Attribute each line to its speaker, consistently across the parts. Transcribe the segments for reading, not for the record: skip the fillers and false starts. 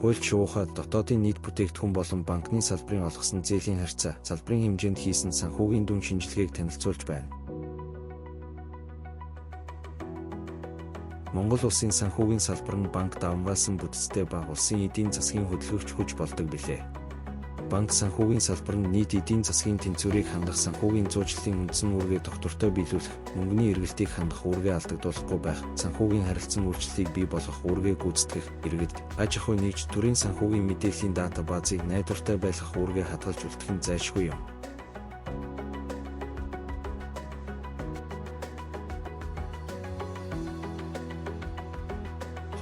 Speaker 1: Хуульч шуугийнхаа дотоодын нийт бүтээгдэхүүн болон банкны салбарын олгосон зээлийн харьцаа, салбарын хэмжээнд хийсэн санхүүгийн дүн шинжилгээг танилцуулж байна. Монгол улсын санхүүгийн салбар нь банк давмгаалсан бүтцтэй ба улсын эдийн засгийн хөдөлгөгч хүч болдог билээ. Банк санхүүгийн салбар нь нийт эдийн засгийн тэнцвэрийг хангах санхүүгийн зуучлалын үндсэн үүргээ тогтвортой биелүүлэх, мөнгөний эргэлтийг хангах үүргээ алдагдуулахгүй байх, санхүүгийн харилцан үйлчлэлийг бий болгох үүргээ гүйцэтгэх, иргэд, аж ахуй нийгч төрийн санхүүгийн мэдээллийн дата баазыг найдвартай байлгах үүргээ хадгалж үлдэх нь зайлшгүй юм.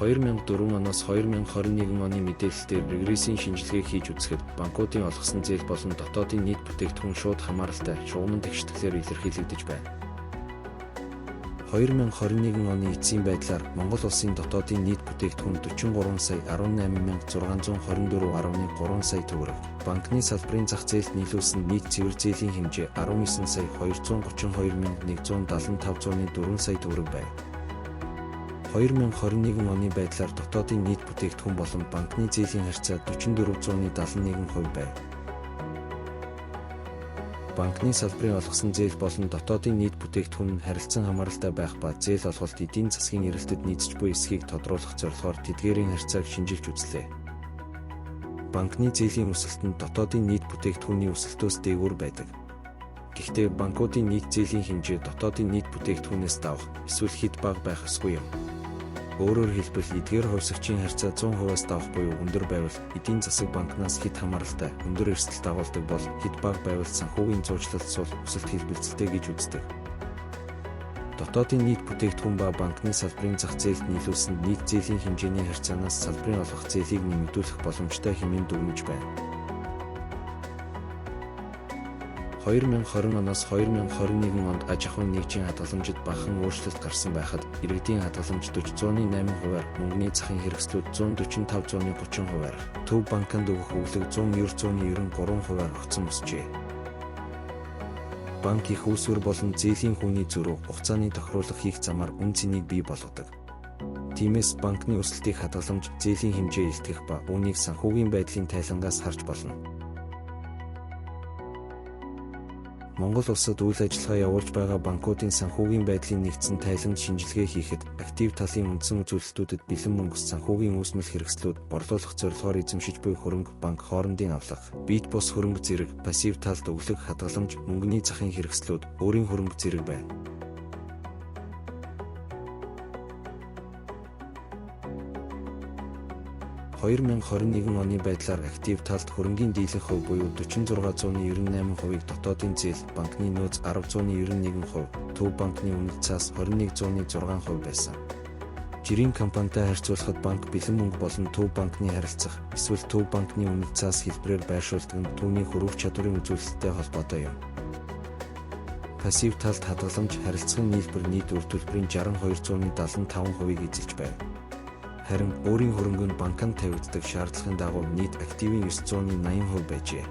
Speaker 1: (2004 оноос 2021 оны мэдээлэлээр регрессийн шинжилгээг хийж үзэхэд банкуудын олгосон зээл болон дотоодын нийт бүтээгдэхүүн шууд хамааралтай шугамн тэгштэглээр илэрхийлэгдэж байна. 2021 оны эцсийн байдлаар Монгол улсын дотоодын нийт бүтээгдэхүүн 43,18,624.3 сая төгрөг. Банкны салбарын зах зээлд нийлүүлсэн нийт цэвэр зээлийн хэмжээ 19,232,175.4 сая төгрөг байв. 2021 оны байдлаар дотоодын нийт бүтээгдэхүүн болон банкны зээлийн харьцаа 44,71% байв. Банкны салбарын олгосон зээл болон дотоодын нийт бүтээгдэхүүн нь харилцан хамааралтай байх ба зээл олголт эдийн засгийн эрэлтэд нийцэж буй эсхийг тодруулах зорилгоор тэдгээрийн харьцааг шинжилж үзлээ. Банкны зээлийн өсөлт нь дотоодын нийт бүтээгдэхүүний өсөлтөөс дээгүүр байдаг. Гэхдээ банкуудын нийт зээлийн хэмжээ дотоодын нийт бүтээгдэхүүнээс давах, эсвэл хэд бага байх ёсгүй юм. Өөрөөр хэлбэл эдгээр хувьсагчийн харьцаа 100%-аас давах буюу өндөр байвал эдийн засаг банкнаас хэд хамааралтай, өндөр эрсдэл дагуулдаг бол хэд бага байвал санхүүгийн зуучлалт сул өсөлт хэлбэлцэлтэй гэж үздэг. Дотоодын нийт бүтээгдэхүүн ба банкны салбарын зах зээлд нийлүүлсэн нийт зээлийн хэмжээний харьцаанаас салбарын олгох зээлийг нэмэгдүүлэх боломжтой хэмээн дүгнэж байна. 2020 оноос 2021 онд аж ахуй нэгжийн хадгаламжид бахан өөрчлөлт гарсан байхад иргэдийн хадгаламж 40.8%-аар, мөнгөний захын хэрэгслүүд 145.30%-аар, төв банкнд өгөх өглөг 109.93%-аар огцон өсжээ. Банк их үүсвэр болон зээлийн хүүний зөрүү, хугацааны тохируулга хийх замаар үн цэнийг бий болгодог. Тиймээс банкны өсөлтийг хадгаламж, зээлийн хэмжээ илтгэх ба үүнийг санхүүгийн байдлын тайлангаас харж болно. Монгол улсад үйл ажиллагаа явуулж байгаа банкуудын санхүүгийн байдлын нэгдсэн тайланд шинжилгээ хийхэд актив талын үндсэн үзүүлэлтүүдэд бэлэн мөнгөс санхүүгийн үүсмэл хэрэгслүүд, борлуулах зорилгоор эзэмшиж буй хөрөнгө, банк хоорондын авлага, бит бус хөрөнгө зэрэг, пассив талд өглөг хадгаламж, мөнгөний захын хэрэгслүүд, өөрийн хөрөнгө зэрэг байна. (2021 оны байдлаар актив талд хөрөнгийн дийлэнх хувь буюу 46.98%-ийг дотоодын зээл, банкны нөөц 10.91%, төв банкны үнэт цаас 21.6% байсан. Жирийн компанитай харьцуулахад банк бэлэн мөнгө болон төв банкны харилцах, эсвэл төв банкны үнэт цаас хэлбэрээр байршуулдаг нь түүний хөрвөх чадварын үзүүлэлттэй холбоотой юм. Пассив талд хадгаламж, харилцагын нийлбэр нийт үр төлбөрийн 62.75%-ийг эзэлж байв. Харин өөрийн хөрөнгө нь банкнд тавигддаг шаардлагын дагуу нийт активын 980% байжээ.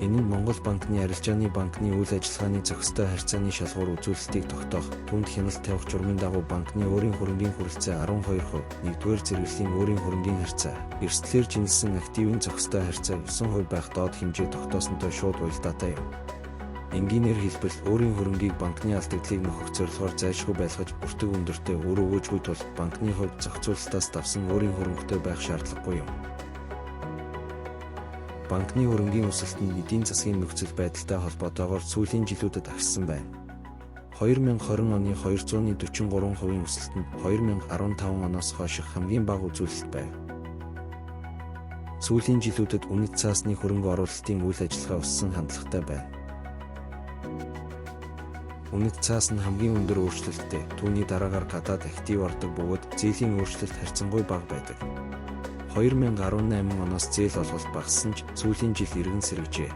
Speaker 1: Энэ нь Монгол банкны арилжааны банкны үйл ажиллагааны зохистой харьцааны шалгуур үзүүлэлтийг тогтоох, түүнд хяналт тавих журмын дагуу банкны өөрийн хөрөнгийн хүрэлцээ 12%, нэгдүгээр зэрэглэлийн өөрийн хөрөнгийн харьцаа, эрсдлээр жинэлсэн активын зохистой харьцаа 9% байх доод хэмжээ тогтоосонтой шууд уялдаатай юм. Энгийнээр хэлбэл өөрийн хөрөнгийг банкны алдагдлыг нөхөх зорилгоор зайлшгүй байлгаж бүртгэг өндөртэй өр өгөөжгүй тул банкны хувьд зохицуулалтаас давсан өөрийн хөрөнгөтэй байх шаардлагагүй юм. Банкны хөрөнгийн өсөлт нь эдийн засгийн нөхцөл байдалтай холбоотойгоор сүүлийн жилүүдэд агшсан байна. 2020 оны 243%-ийн өсөлт нь 2015 оноос хойш хамгийн бага үзүүлэлт байв. Сүүлийн жилүүдэд үнэт цаасны хөрөнгө оруулалтын үйл ажиллагаа өссөн хандлагатай байна. Үнэт цаас нь хамгийн өндөр өөрчлөлттэй, түүний дараагаар гадаад актив ордог бөгөөд зээлийн өөрчлөлт харьцангуй бага байдаг. 2018 оноос зээл олголт багассан ч сүүлийн жил иргэн сэргэжээ.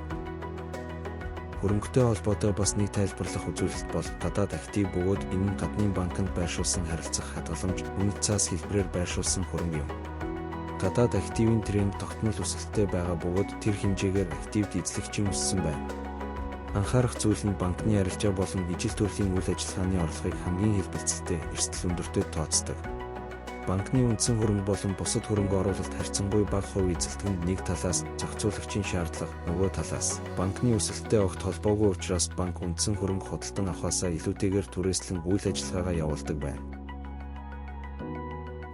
Speaker 1: Хөрөнгөтэй холбоотой бас нэг тайлбарлах үзүүлэлт бол гадаад актив бөгөөд энэ нь гадны банкнд байршуулсан харилцах хадгаламж, үнэт цаас хэлбэрээр байршуулсан хөрөнгө юм. Гадаад активын тренд тогтмол өсөлттэй байгаа бөгөөд тэр хэмжээгээр активд эзлэгчийн өссөн байна. Анхаарах зүйл нь банкны арилжаа болон ижил төрлийн үйл ажиллагааны орлогыг хамгийн хэлбэлцэлтэй, эрсдэл өндөртэй тооцдог. Банкны үндсэн хөрөнгө болон бусад хөрөнгө оруулалт харьцангуй бага хувь эзэлдэг нь нэг талаас, зохицуулагчийн шаардлага нөгөө талаас. Банкны өсөлттэй огт холбоогүй учраас банк үндсэн хөрөнгө худалдан авахаасаа илүүтэйгээр түрээслэн үйл ажиллагаагаа явуулдаг байна.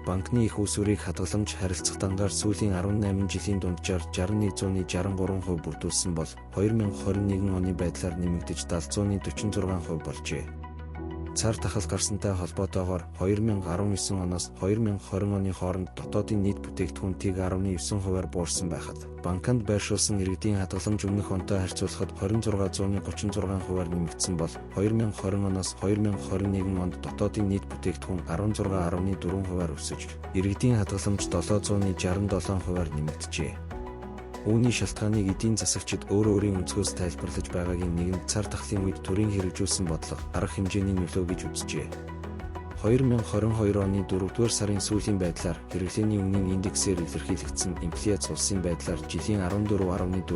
Speaker 1: Банкны их усврыг хадгаламж харилцах дангаар сүүлийн 18 жилийн дунджаар 6163% бүрдүүлсэн бол 2021 оны байдлаар нэмэгдэж 70.46% болжээ. Цар тахал гарсантай холбоотойгоор 2019 оноос 2020 оны хооронд дотоодын нийт бүтээгдэхүүн тийг 19%-аар буурсан байхад банкнд байршуулсан иргэдийн хадгаламж өмнөх онтой харьцуулахад 2636%-аар нэмэгдсэн бол 2020 оноос 2021 онд дотоодын нийт бүтээгдэхүүн 16.4%-аар өсөж иргэдийн хадгаламж 767%-аар нэмэгджээ. Үүний шалтгааныг эдийн засагчид өөрийн өнцгөөс тайлбарлаж байгаагийн нэг нь цар тахлын үед төрийн хэрэгжүүлсэн бодлого, арга хэмжээний нөлөө гэж үзжээ. 2022 оны 4-р сарын сүүлийн байдлаар хэрэглээний үнийн индексээр илэрхийлэгдсэн инфляц улсын байдлаар жилийн 14.4%,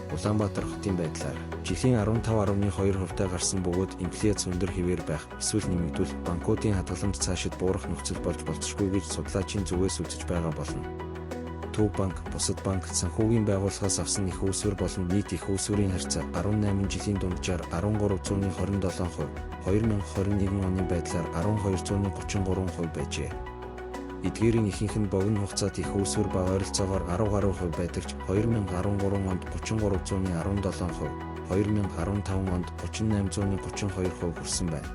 Speaker 1: Улаанбаатар хотын байдлаар жилийн 15.2%-тай гарсан бөгөөд инфляц өндөр хэвээр байх, эсвэл нэмэгдвэл банкуудын хадгаламж цаашид буурах нөхцөл болж болзошгүй гэж судлаачийн зүгээс үзэж байгаа болно. Төв банк, бусад банк, санхүүгийн байгууллагаас авсан их усвар болон нийт их усврын харьцаа 18 жилийн дунджаар 1327%, 2021 оны байдлаар 1233% байжээ. Эдгээрийн ихэнх нь богино хугацаат их усвар ба ойролцоогоор 10% байдаг ч 2013 онд 3317%, 2015 онд 3832% хүрсэн байна.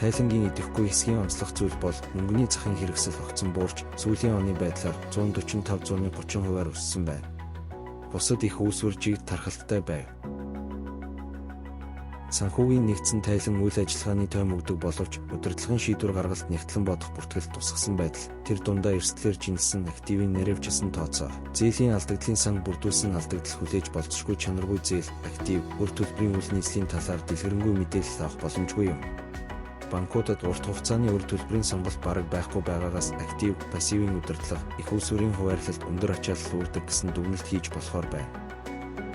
Speaker 1: Тайлангийн идэвхгүй хэсгийн онцлог зүйл бол мөнгөний захын хэрэгсэл огцон буурч сүүлийн оны байдлаар 145-130%-аар өссөн байна. Бусад их усвар жигд тархалттай байв. Санхүүгийн нэгдсэн тайлан үйл ажиллагааны тойм өгдөг боловч удирдлагын шийдвэр гаргалт нэгтлэн бодох бүртгэлд тусгасан байдал тэр дундаа эрсдлээр жинсэн активын нэрвжсэн тооцоо, зээлийн алдагдлын сан бүрдүүлсэн алдагдал хүлээж болзошгүй чанаргүй зээл, актив, үр төлбөрийн үйл нийцлийн талаар дэлгэрэнгүй мэдээлэл авах боломжгүй юм. Банкуудад урт хугацааны үр төлбөрийн сонголт бараг байхгүй байгаагаас актив, пассивын удирдлага, их усврын хуваарлалт өндөр ачаалал үүрдэг гэсэн дүгнэлт хийж болохоор байна.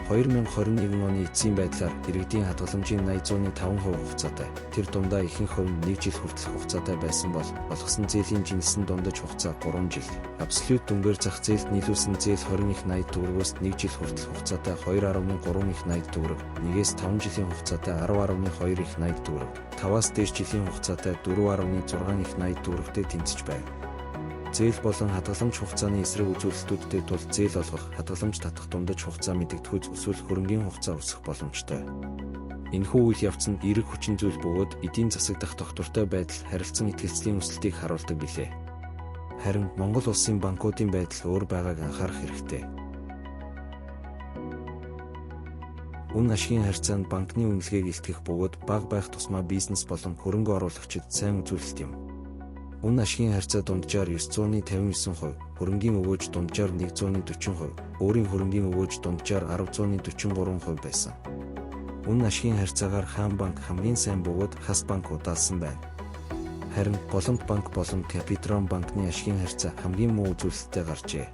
Speaker 1: 2021 оны эцсийн байдлаар иргэдийн хадгаламжийн 80.5% хугацаатай. Тэр дундаа ихэнх хувь нь 1 жил хүртэлх хугацаатай байсан бол болгосон зээлийн жинсэн дундаж хугацаа 3 жил. Абсолют дүнгээр зах зээлд нийлүүлсэн зээл 20 их 80 төгрөгөөс 1 жил хүртэлх хугацаатай 2.3 их 80 төгрөг, 1-ээс 5 жилийн хугацаатай 10.2 их 80 төгрөг, 5-аас дээш жилийн хугацаатай 4.6 их 80 төгрөгтэй тэнцэж байна. Зээл болон хадгаламж хугацааны эсрэг үзүүлэлтүүдтэй тул зээл олгох, хадгаламж татах дундаж хугацаа мэдэгдэхүйц эсвэл хөрөнгийн хугацаа өсөх боломжтой. Энэхүү үйл явц нь эерэг хүчин зүйл бөгөөд эдийн засаг дахь тогтвортой байдал, харилцан итгэлцлийн өсөлтийг харуулдаг билээ. Харин Монгол улсын банкуудын байдал өөр байгааг анхаарах хэрэгтэй. Үн ашгийн харьцаанд банкны үнэлгээг илтгэх бөгөөд бага байх тусмаа бизнес болон хөрөнгө оруулагчид сайн үзүүлэлт юм. Үн ашгийн харьцаа дунджаар 959%, хөрөнгийн өгөөж дунджаар 140%, өөрийн хөрөнгийн өгөөж дунджаар 1043% байсан. Үн ашгийн харьцаагаар Хаан банк хамгийн сайн бөгөөд Хас банк удаалсан байна. Харин Голомт банк болон Капитрон банкны ашгийн харьцаа хамгийн муу үзүүлэлттэй гарчээ.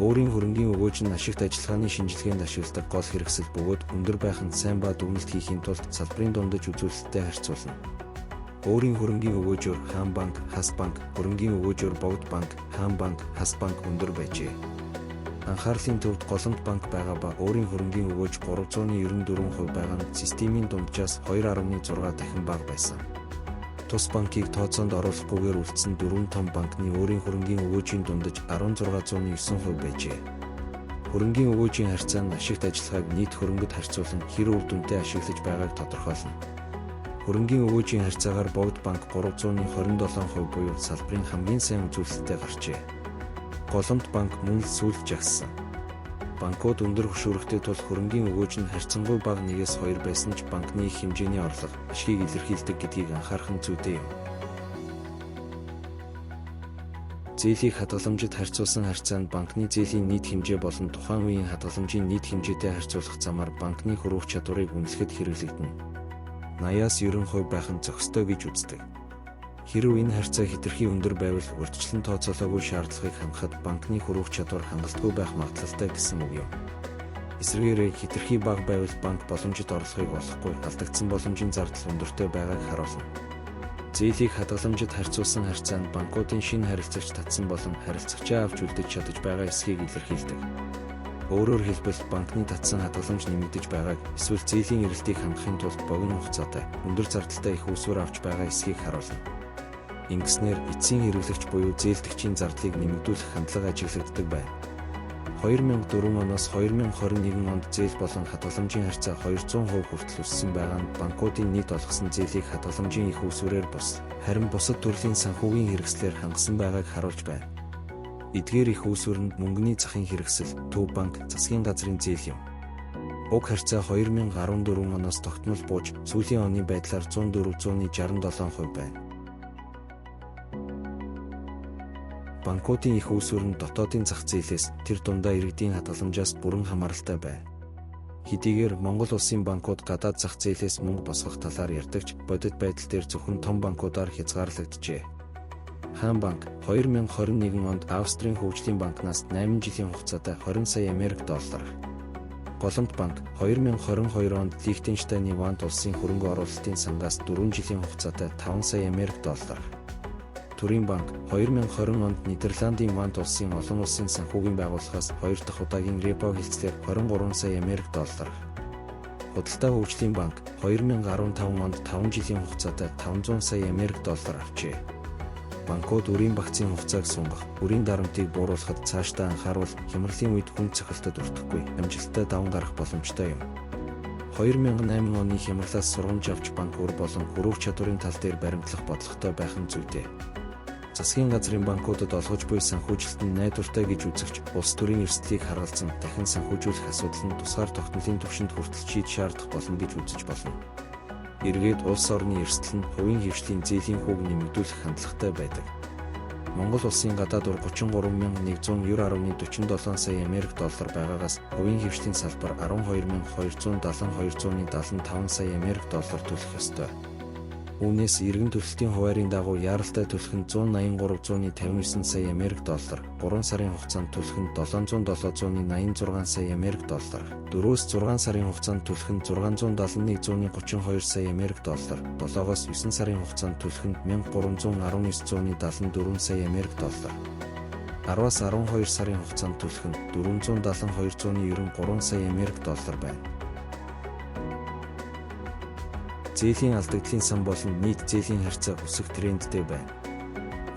Speaker 1: Өөрийн хөрөнгийн өгөөж нь ашигт ажиллагааны шинжилгээнд ашигладаг гол хэрэгсэл бөгөөд өндөр байх нь сайн ба дүгнэлт хийхийн тулд салбарын дундаж үзүүлэлттэй харьцуулна. Өөрийн хөрөнгийн өгөөжөөр Хаан банк, Хас банк, хөрөнгийн өгөөжөөр Богд банк, Хаан банк, Хас банк өндөр байжээ. Анхаарлын төвд Голомт банк байгаа ба өөрийн хөрөнгийн өгөөж 394% байгаа нь системийн дунджаас 2.6 дахин бага байсан. Тус банкыг тооцоонд оруулахгүйгээр үлдсэн 4 том банкны өөрийн хөрөнгийн өгөөжийн дундаж 1609% байжээ. Хөрөнгийн өгөөжийн харьцаа нь ашигт ажиллагааг нийт хөрөнгөд харьцуулан хэр үр дүнтэй ашиглаж байгааг тодорхойлно. Хөрөнгийн өгөөжийн харьцаагаар Богд банк 327% буюу салбарын хамгийн сайн үзүүлэлттэй гарчээ. Голомт банк мөн л сүүлд жагссан. Банкуд өндөр хөшүүрэгтэй тул хөрөнгийн өгөөж нь харьцангуй бага 1-2 байсан ч банкны их хэмжээний орлого, ашгийг илэрхийлдэг гэдгийг анхаарах нь зүйтэй юм. Зээлийг хадгаламжид харьцуулсан харьцаа нь банкны зээлийн нийт хэмжээ болон тухайн үеийн хадгаламжийн нийт хэмжээтэй харьцуулах замаар банкны хөрвөх чадварыг үнэлэхэд хэрэглэгдэнэ. 80-аас 90% байх нь зохистой гэж үздэг. Хэрэв энэ харьцаа хэтэрхий өндөр байвал урьдчилан тооцоолоогүй шаардлагыг хангахад банкны хөрвөх чадвар хангалтгүй байх магадлалтай гэсэн үг юм. Эсвэргээрээ хэтэрхий бага байвал банк боломжит орлогыг олохгүй, алдагдсан боломжийн зардал өндөртэй байгааг харуулна. Зээлийг хадгаламжид харьцуулсан харьцаанд банкуудын шинэ харилцагч татсан болон харилцагчаа авч үлдэж чадаж байгаа эсхийг илэрхийлдэг. Өөрөөр хэлбэл банкны татсан хадгаламж нэмэгдэж байгааг эсвэл зээлийн эрэлтийг хангахын тулд богино хугацаатай, өндөр зардалтай их усвар авч байгаа эсхийг харуулна. Ингэснээр эцсийн хэрэглэгч буюу зээлдэгчийн зардлыг нэмэгдүүлэх хандлага ажиглагддаг байна. 2004 оноос 2021 онд зээл болон хадгаламжийн харьцаа 200% хүртэл өссөн байгаа нь банкуудын нийт олгосон зээлийг хадгаламжийн их усварээр бус, харин бусад төрлийн санхүүгийн хэрэгслээр хангасан байгааг харуулж байна. Эдгээр их усварнд мөнгөний захын хэрэгсэл, төв банк, засгийн газрын зээл юм. Уг харьцаа 2014 оноос тогтмол бууж, сүүлийн оны байдлаар 104-167% байна. Банкуудын их усвар нь дотоодын зах зээлээс, тэр дундаа иргэдийн хадгаламжаас бүрэн хамааралтай байна. Хэдийгээр Монгол улсын банкуд гадаад зах зээлээс мөнгө босгох талаар ярьдагч, бодит байдал дээр зөвхөн том банкудаар хязгаарлагджээ. Хаан банк 2021 онд Австрийн хөгжлийн банкнаас 8 жилийн хугацаатай 20 сая Америк доллар. Голомт банк 2022 онд Лихтенштейны Вант улсын хөрөнгө оруулалтын сангаас 4 жилийн хугацаатай 5 сая Америк доллар. Турин банк 2020 онд Нидерландын Вант улсын олон улсын санхүүгийн байгууллагаас 2 дахь удаагийн репо хэлцлээр 23 сая Америк доллар. Худалдаа хөгжлийн банк 2015 онд 5 жилийн хугацаатай 500 сая Америк доллар авчээ. Банкуд үрийн багцын хугацааг сунгах, үрийн дарамтыг бууруулахад цаашдаа анхааруул хямралын үед хүн цохилтод өртөхгүй амжилттай даван гарах боломжтой юм. 2008 оны хямралаас сургамж авч банк өр болон хөрөөх чадварын тал дээр баримтлах бодлоготой байх нь зүйтэй. Засгийн газрын банкудад олгож буй санхүүжилт нь найдвартай гэж үзэгч, улс төрийн эрсдлийг харгалзан дахин санхүүжүүлэх асуудал нь тусгаар тогтнолын түвшинд хүртэл шийд шаардах болно гэж үзэж болно. Эргээд улс орны эрсдэл нь хувийн хвшлийн зээлийн хүүг нэмэгдүүлэх хандлагатай байдаг. Монгол улсын гадаад ур 33,190.47 сая Америк доллар байгаагаас хувийн хвшлийн салбар 12,270,275 сая Америк доллар төлөх ёстой. Үүнээс иргэн төлөлтийн хуваарийн дагуу яаралтай төлөх нь 183,59 сая Америк доллар, 3 сарын хугацаанд төлөх нь 707,86 сая Америк доллар, 4-6 сарын хугацаанд төлөх нь 671,132 сая Америк доллар, 7-оос 9 сарын хугацаанд төлөх нь 1,319,74 сая Америк доллар, 10-аас 12 сарын хугацаанд төлөх нь 472,93 сая Америк доллар байна. Зээлийн алдагдлын сан болон нийт зээлийн харьцаа өсөх трендтэй байна.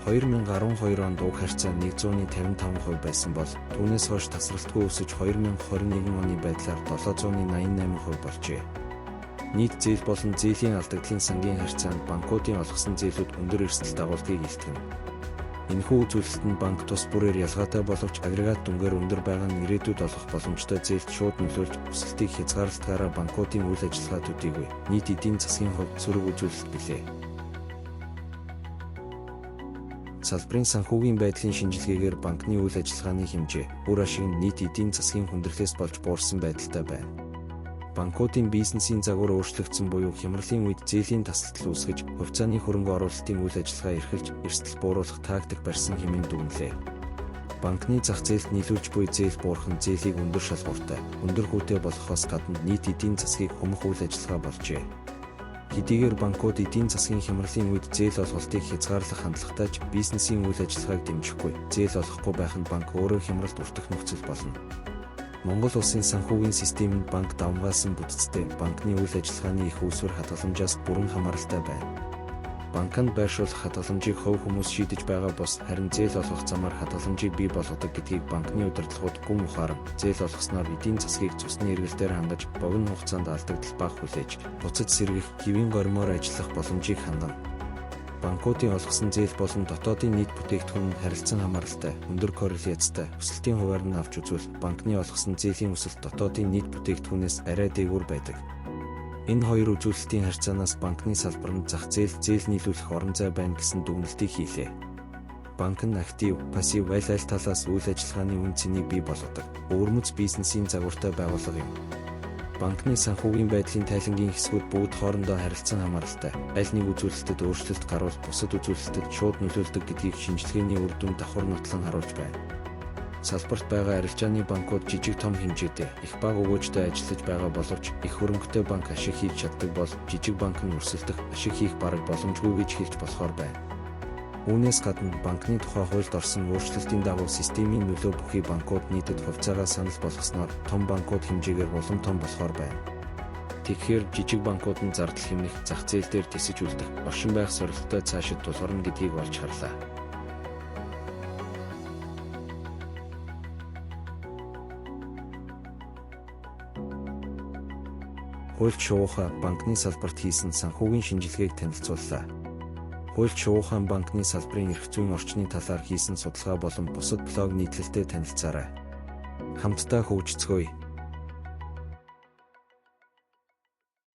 Speaker 1: 2012 онд уг харьцаа 155% байсан бол түүнээс хойш тасралтгүй өсөж 2021 оны байдлаар 788% болжээ. Нийт зээл болон зээлийн алдагдлын сангийн харьцаанд банкуудын олгосон зээлүүд өндөр эрсдэл дагуулдгийг илтгэнэ. Энэхүү үзүүлэлт нь банк тус бүрээр ялгаатай боловч агрегат дүнгээр өндөр байгаа нь ирээдүйд олох боломжтой зээлд шууд нөлөөлж өсөлтийг хязгаарлалтаараа банкуудын үйл ажиллагаа төдийгүй нийт эдийн засгийн хувьд сөрөг үзүүлэлт билээ. Салбарын санхүүгийн байдлын шинжилгээгээр банкны үйл ажиллагааны хэмжээ, үр ашиг нь нийт эдийн засгийн хүндрэлээс болж буурсан байдалтай байна. Банкуудын бизнесийн загвар өөрчлөгдсөн буюу хямралын үед зээлийн тасалдал үүсгэж, хувьцааны хөрөнгө оруулалтын үйл ажиллагаа эрхэлж, эрсдэл бууруулах тактик барьсан хэмээн дүгнэлээ. Банкны зах зээлд нийлүүлж буй зээл буурах нь зээлийг өндөр шалгууртай, өндөр хүүтэй болгохоос гадна нийт эдийн засгийг хумх үйл ажиллагаа болжээ. Хэдийгээр банкуд эдийн засгийн хямралын үед зээл олголтыг хязгаарлах хандлагатай ч бизнесийн үйл ажиллагааг дэмжихгүй, зээл олохгүй байх нь банк өөрөө хямралд өртөх нөхцөл болно. Монгол улсын санхүүгийн системд банк давмгаалсан бүтцтэй банкны үйл ажиллагааны их усвар хадгаламжаас бүрэн хамааралтай байна. Банкнд байршуулах хадгаламжийг хувь хүмүүс шийдэж байгаа бос харин зээл олгох замаар хадгаламжийг бий болгодог гэдгийг банкны удирдлагууд гүн ухааран зээл олгосноор эдийн засгийг цусны эргэлтээр хангаж богино хугацаанд алдагдал бага хүлээж буцаж сэргэх хэвийн гормоор ажиллах боломжийг хангана. Банкуудын олгосон зээл болон дотоодын нийт бүтээгдэхүүн нь харилцан хамааралтай, өндөр корреляцтай, өсөлтийн хуваар нь авч үзвэл банкны олгосон зээлийн өсөлт дотоодын нийт бүтээгдэхүүнээс арай дээгүүр байдаг. Энэ хоёр үзүүлэлтийн харьцаанаас банкны салбарт зах зээл нийлүүлэх орон зай байна гэсэн дүгнэлтийг хийлээ. Банк нь актив, пассив аль талаас үйл ажиллагааны үн цэнийг бий болгодог, өвөрмөц бизнесийн загвартай байгууллага юм. Банкны санхүүгийн байдлын тайлангийн хэсгүүд бүгд хоорондоо харилцан хамааралтай. Аль нэг үзүүлэлтэд өөрчлөлт гарвал бусад үзүүлэлтэд шууд нөлөөлдөг гэдгийг шинжилгээний үр дүн давхар нотлон харуулж байна. Салбарт байгаа арилжааны банкуд жижиг том хэмжээтэй их бага өгөөжтэй ажиллаж байгаа боловч их хөрөнгөтэй банк ашиг хийж чаддаг бол жижиг банк нь өрсөлдөх, ашиг хийх бараг боломжгүй гэж хэлж болохоор байна. Үүнээс гадна банкны тухай хуульд орсон өөрчлөлтийн дагуу системийн нөлөө бүхий банкуд нийтэд хувьцаагаа санал болгосноор том банкуд хэмжээгээр улам том болохоор байна. Тэгэхээр жижиг банкуд нь зардал хэмнэх, зах зээл дээр тисэж үлдэх, оршин байх сорилттой цаашид тулгарна гэдгийг олж харлаа. Хуульч Шувуухан банкны салбарт хийсэн санхүүгийн шинжилгээг танилцууллаа. Хуульч Шувуухан банкны салбарын эрх зүйн орчны талаар хийсэн судалгаа болон бусад блог нийтлэлтэй танилцаарай. Хамтдаа хөгжицгөөе.